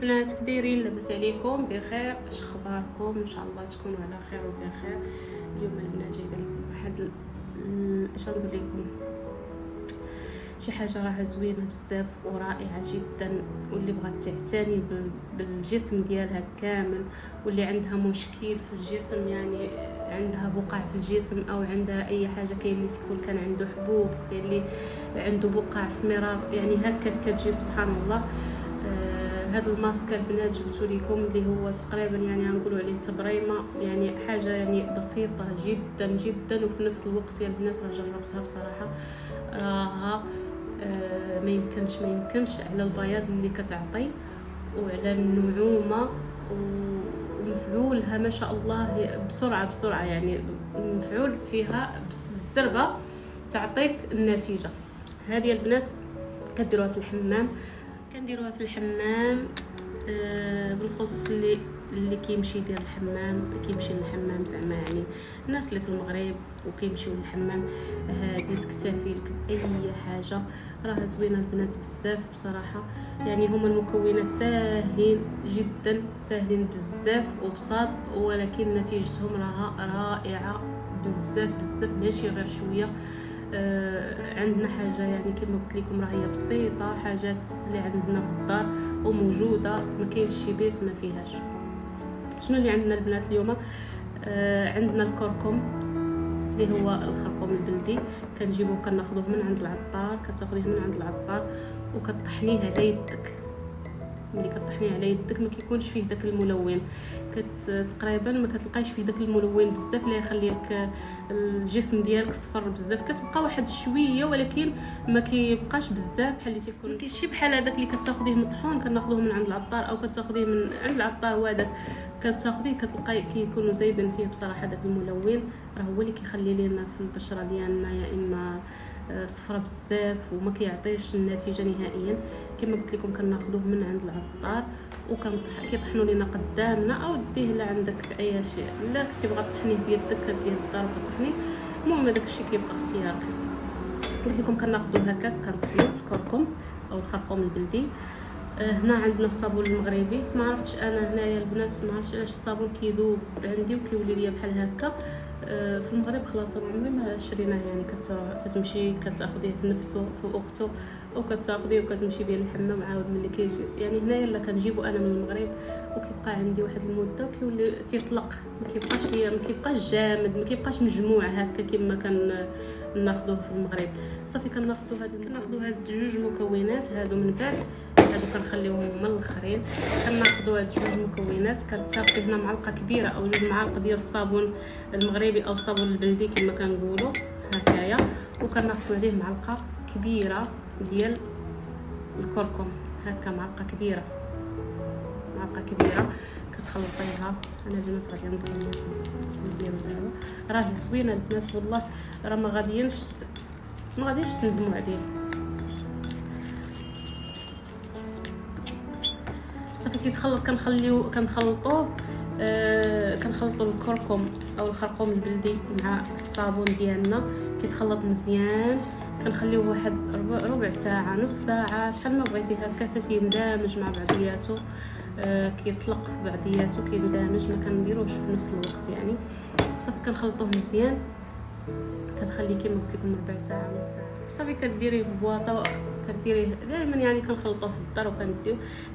البنات كدايرين؟ لاباس عليكم؟ بخير؟ اش اخباركم؟ ان شاء الله تكونوا على خير وبخير. اليوم البنات جايبه لكم واحد اش نقول لكم، شي حاجه راها زوينه بزاف ورائعه جدا، واللي بغات تعتني بالجسم ديالها كامل، واللي عندها مشكل في الجسم، يعني عندها بقع في الجسم او عندها اي حاجه، كاين اللي تكون كان عنده حبوب، كاين اللي عنده بقع سمرار، يعني هكا كتجي سبحان الله. هذا الماسك البنات جبتو لكم اللي هو تقريبا يعني غنقولوا عليه تبريمه، يعني حاجه يعني بسيطه جدا جدا، وفي نفس الوقت يا البنات راه جربتها بصراحه راها ما يمكنش على البياض اللي كتعطي وعلى النعومه ومفعولها ما شاء الله بسرعه، يعني مفعول فيها بالزربه تعطيك النتيجه. هذه البنات كديروها في الحمام، كنديروها في الحمام بالخصوص اللي كيمشي يدير الحمام، كيمشي للحمام زعما يعني الناس اللي في المغرب وكيمشيو للحمام، هذه تكتفي لك باي حاجه. راه زوينه البنات بزاف بصراحه، يعني هما المكونات ساهلين جدا، ساهلين بزاف وبساط، ولكن نتيجتهم راها رائعه بزاف ماشي غير شويه. عندنا حاجه يعني كما قلت لكم راهي بسيطه، حاجات اللي عندنا في الدار وموجوده، ما كاينش شي بيت ما فيهاش. شنو اللي عندنا البنات اليوم؟ عندنا الكركم اللي هو الخرقوم البلدي، كنجيبوه كناخذوه من عند العطار، كتاخذيه من عند العطار وكطحنيه على يدك. ملي كطحنيه على يدك ما كيكونش فيه داك الملون، تقريبا ما كتلقايش فيه داك الملون بزاف اللي يخلي لك الجسم ديالك صفر بزاف، كتبقى واحد شويه ولكن ما كيبقاش بزاف بحال اللي تيكون. ما كاينش بحال هذاك اللي كتاخذيه مطحون كناخذوه من عند العطار، او كتاخذيه من عند العطار وهذاك كتاخذيه كتلقاي كيكونوا زايدين فيه بصراحه داك الملون، راه هو اللي كيخلي لنا في البشره ديالنا يا اما صفرة بزاف وما كيعطيش النتيجه نهائيا. كما قلت لكم كناخذوه من عند العطار كيطحنوا لينا قدامنا، او ديه لا عندك اي شيء، لا كنتي بغا تطحنيه بيدك كديه الدار وكطحنيه، المهم هذاك الشيء كيبقى اختيارك. قلت لكم كناخذوه هكاك كنطحنوا الكركم او الخرقوم البلدي. هنا عندنا الصابون المغربي، ما عرفتش انا هنايا البنات ما عرفتش علاش الصابون كيذوب عندي وكيولي ليا بحال هكا. في المغرب خلاص عمري ما شريناه، يعني كتمشي كتاخذيه في نفسه في وقته وكتاخذيه وكتمشي بيه للحمام عاود ملي كيجي. يعني هنايا لا كنجيبو انا من المغرب وكيبقى عندي واحد المده وكيولي تيطلق، ما كيبقاش جامد، ما كيبقاش مجموع هكا كما كان ناخذوه في المغرب. صافي كناخذوا هاد جوج مكونات هادو، من بعد هادو كنخليوهم هما الاخرين. كناخذوا هاد جوج مكونات، كتاخذي هنا معلقه كبيره او جوج معالق ديال الصابون المغربي او الصابون البلدي كما كنقولوا هكايا، وكناخذوا عليه معلقه كبيره ديال الكركم، هكا معلقه كبيره كتخلطيها. انا البنات غادي نضرب نديرو هذا، راه زوينه البنات والله، راه ما غاديينش تندموا عليه. صافي كيتخلط كنخلطوه كنخلطوا الكركم او الخرقوم البلدي مع الصابون ديالنا، كيتخلط مزيان، كنخليوه واحد ربع ساعه نص ساعه شحال ما بغيتي هكا حتى يندمج مع بعضياتو. كيطلق في بعضياتو كيندمج، ما كنديروش في نفس الوقت يعني. صافي كنخلطوه مزيان، كتخليه كما قلت لكم ربع ساعه نص ساعه. صافي كديريه في بواطه، كديريه دائما يعني كنخلطوه في الدار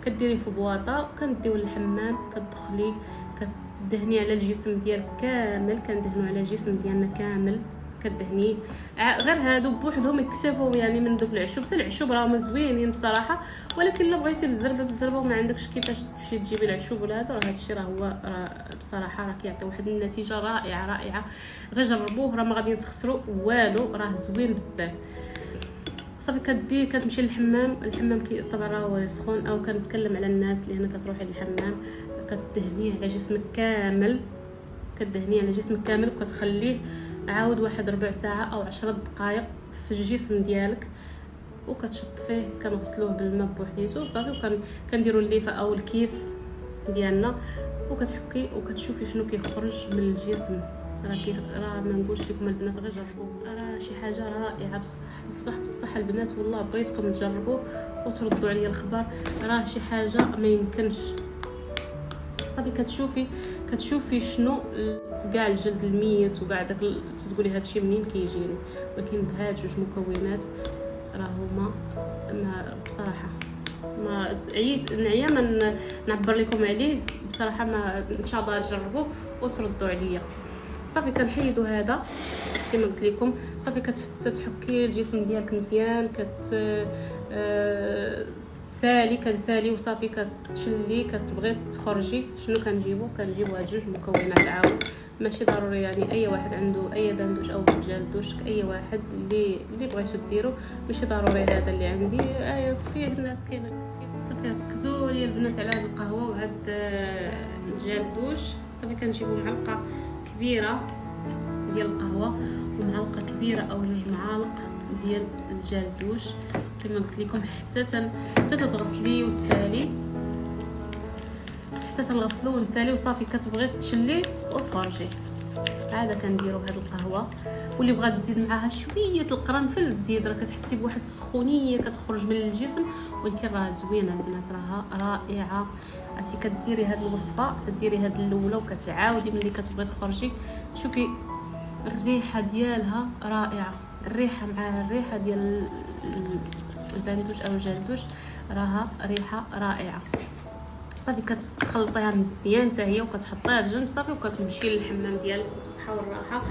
كديريه في بواطه وكنديوه للحمام، كتدخليه كدهنيه على الجسم ديالك كامل، كندهنوا على الجسم ديالنا كامل كدهنيه. غير هادو بوحدهم يكتفوا يعني من دوك العشوب، العشوب راهم زوينين بصراحه، ولكن الا بغيتي بالزربه وما عندكش كيفاش تمشي تجيبي العشوب ولا هذا، راه هادشي راه بصراحه راه كيعطي واحد النتيجه رائعه. غير جربوه، راه ما غادي تخسروا والو، راه زوين بزاف. صافي كتمشي للحمام، طبعا راه سخون، او كنتكلم على الناس اللي هنا كتروحي للحمام كدهنيه على جسمك كامل، وكتخليه عاود واحد ربع ساعه او 10 دقائق في الجسم ديالك، وكتشطفيه. كنغسلوه بالماء بوحديتو صافي، وكنديروا الليفه او الكيس ديالنا وكتحكي وكتشوفي شنو كيخرج من الجسم. راه ما نقولش لكم البنات غير جربوه، راه راه شي حاجه رائعه بصح البنات، والله بغيتكم تجربوه وتردوا عليا الخبر. راه شي حاجه ما يمكنش. صافي كتشوفي شنو كاع الجلد الميت وكاع داك تقولي هادشي منين كيجيني، ولكن بهاد جوج مكونات راه هما بصراحه ما نعيا ما نعبر لكم عليه بصراحه. ما ان شاء الله تجربوه وتردوا عليا. صافي كنحيدوا هذا كما قلت لكم. صافي كتحكي الجسم ديالك مزيان، كنسالي وصافي كتشلي. كتبغي تخرجي شنو كنجيبو هاد جوج مكونات عاود. ماشي ضروري يعني اي واحد عنده اي دندوش او رجال دوش، اي واحد اللي بغيتو ديرو، ماشي ضروري هذا اللي عندي. فيه الناس كاينه. صافي ركزوا لي البنات على هاد القهوه وهاد رجال دوش. صافي كنجيبو معلقه كبيره ديال القهوه ومعلقه كبيره او 2 معالق ديال الجلدوش كما قلت لكم، حتى تغسلي وتسالي، حتى تنغسلو ونسالي وصافي. كتبغي تشلي وتخرجي. عاده كنديروا هاد القهوه. واللي بغات تزيد معاها شويه القرنفل تزيد، راه كتحسي بواحد السخونيه كتخرج من الجسم، ولكن راه زوينه البنات، راها رائعه. عرفتي كديري هاد الوصفه، تديري هاد الاولى وكتعاودي ملي كتبغي تخرجي. شوفي الريحه ديالها رائعه، الريحه مع الريحه ديال البندوش او الجلدوش راها ريحه رائعه. صافي كتخلطيها مزيان حتى هي وكتحطيها بجنب صافي، وكتمشي للحمام ديالك بالصحه والراحه.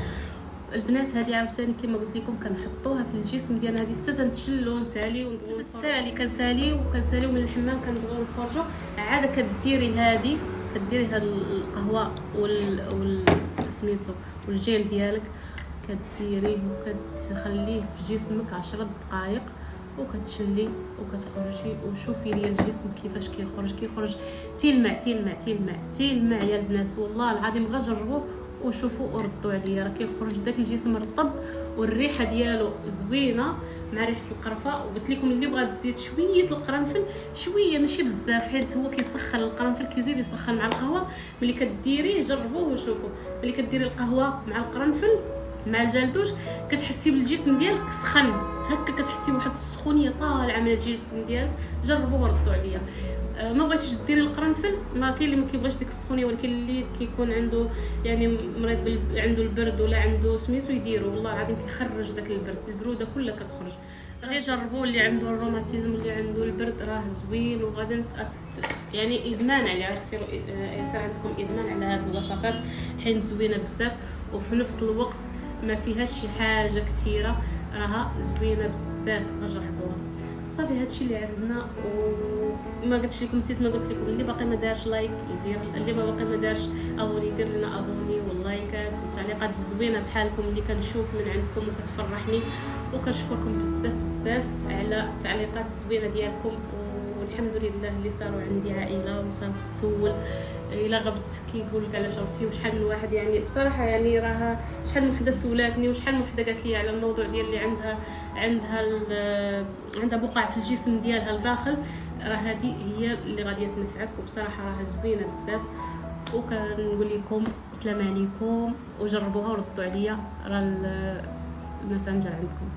البنات هذه عاوتاني كما قلت لكم كنحطوها في الجسم ديالنا، هذه حتى تنتشلو نسالي كنساليو من الحمام كنبغيو نخرجوا. عاده كديري هذه هاد القهوه سميتو والجيل ديالك، كديريه وكتخليه في جسمك 10 دقائق وكتشلي وكتخرجي. وشوفي لي الجسم كيفاش كيخرج تيلمع يا البنات. والله العظيم غير جربوه وشوفوا وردوا عليا، راه كيخرج داك الجسم رطب والريحه ديالو زوينه مع ريحه القرفه. وقلت لكم اللي بغات تزيد شويه القرنفل، شويه ماشي بزاف، حيت هو كيسخن القرنفل، كيزيد يسخن مع القهوه. ملي كديريه جربوه وشوفوا، ملي كديري القهوه مع القرنفل مع الجلدوش كتحسي بالجسم ديالك سخن هكا، كتحسي واحد السخونيه طالعه من الجسم ديالك. جربوه وردوا عليا. ما بغيتيش ديري القرنفل، ما كاين اللي ما كيبغيش ديك السخونيه، ولكن اللي كيكون عنده يعني مريض عنده البرد ولا عنده سميتو يديرو، والله العظيم كيخرج داك البروده كلها كتخرج. غير جربوه. اللي عنده الروماتيزم اللي عنده البرد راه زوين، وغادي يعني ادمان عليه، غتصيروا يصير عندكم ادمان على هذه الوصفات حيت زوينه بزاف وفي نفس الوقت ما فيهاش شي حاجه كثيره، راها زوينه بزاف. جربوها. صافي هادشي اللي عندنا. وما قلتش لكم، نسيت ما قلت لكم، اللي باقي ما دارش لايك يدير، اللي ما باقي ما دارش ابوني يدير لنا ابوني، واللايكات والتعليقات الزوينه بحالكم اللي كنشوف من عندكم وكتفرحني. وكنشكركم بزاف على التعليقات الزوينه ديالكم. والحمد لله اللي صاروا عندي عائله وصارت تسول الا غبت كيقول لك علاش غبتي. وشحال من واحد يعني بصراحه يعني راها شحال من وحده سولاتني، وشحال من وحده قالت لي على الموضوع ديال اللي عندها بقع في الجسم ديالها لداخل. راه هذه هي اللي غادي تنفعك، وبصراحه راها زوينه بزاف. وكنقول لكم السلام عليكم، وجربوها وردوا عليا، راه المسنجر عندكم.